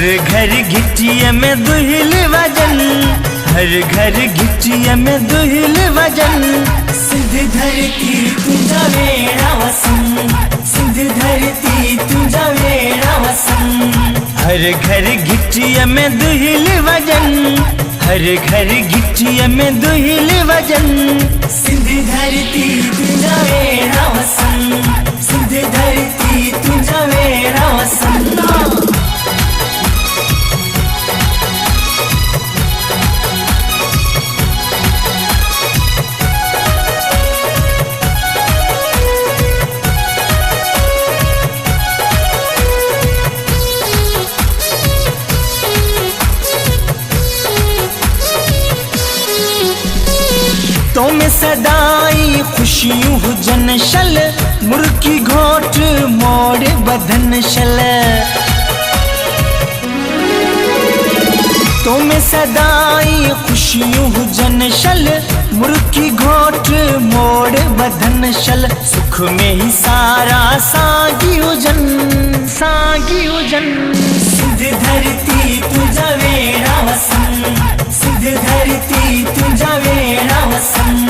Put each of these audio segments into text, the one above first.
घर घिटिया में दुहिल वजन, हर घर घिटिया में दुहिल वजन। सिंध धरती तुझा वेड़ा वसन, सिंध धरती तुझा वेड़ा वसन। हर घर घिटिया में दुहिल वजन, हर घर घिटिया में दुहिल वजन। सिंध धरती तुझा वेड़ा वसन, सिंध धरती तुझा वेड़ा वसन। तो में सदाई खुशियों हुजन शल, मुर्की घोट मोड़ बदन शल। तो में सदाई खुशियों हुजन शल, मुर्की घोट मोड़ बदन शल। सुख में ही सारा सागी हुजन, सागी हुजन। सिंध धरती तुझा वेड़ा वसन, सिंध धरती तुझा वेड़ा वसन।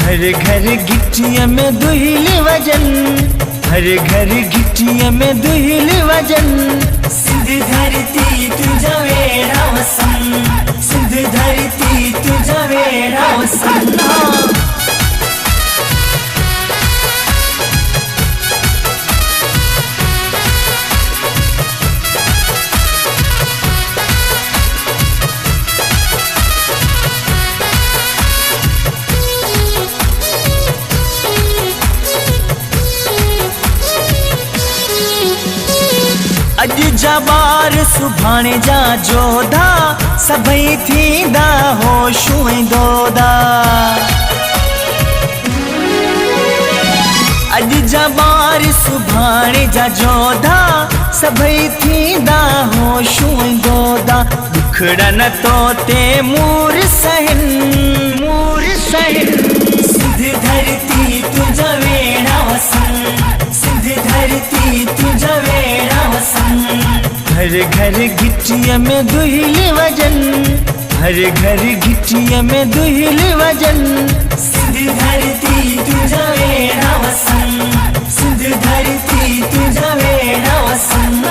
हर घर घिटिया में दुहिल वजन, हर घर घिटिया में दुहिल वजन। सिंध धरती तुझा वेड़ा वसन, सिंध धरती तुझा वेड़ा वसन। अज जबार सुभाणे जा जोधा, सभई थींदा होशूं दोदा। अज जबार सुभाणे जा जोधा, सभई थींदा होशूं दोदा। दुखड़ा न तोते मूर सहन, मूर सहन। सिंध धरती तुझा वेड़ा वसन, सिंध धरती तुझा वेड़ा वसन। हर घर घिटिया में दुहिल वजन, हर घर घिटिया में दुहिल वजन। सिंध धरती तुझा वेड़ा वसन, सिंध धरती तुझा वेड़ा वसन।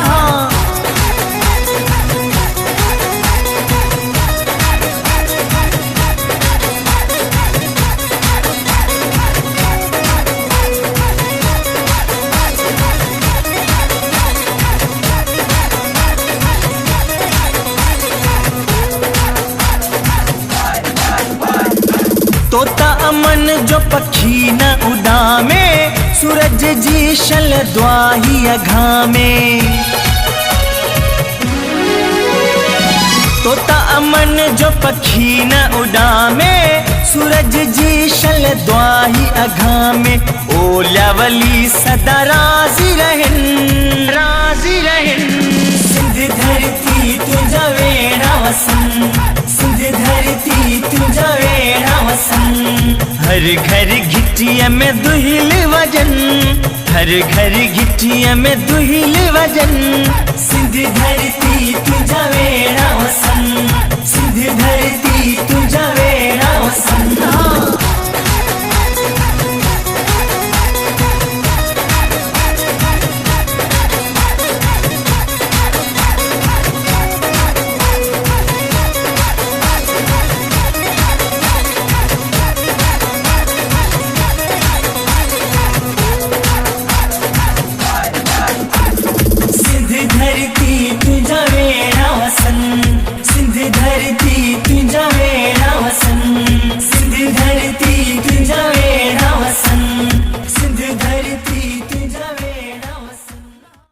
तोता अमन जो पखी न उड़ामे, सूरज जी शल द्वाही अघामे। तोता अमन जो पखी न उड़ामे, सूरज जी शल द्वाही अघामे। ओलावली सदा राजी रहन, राजी रहन। सिंध धरती तुझा वेड़ा वसन, सिंध धरती तुझा वेड़ा वसन। हर घर घिटिया में दुहिल वजन, हर घर घिटिया में दुहिल वजन। सिंध धरती तुझा वेड़ा वसन, सिंध धरती तुझा वेड़ा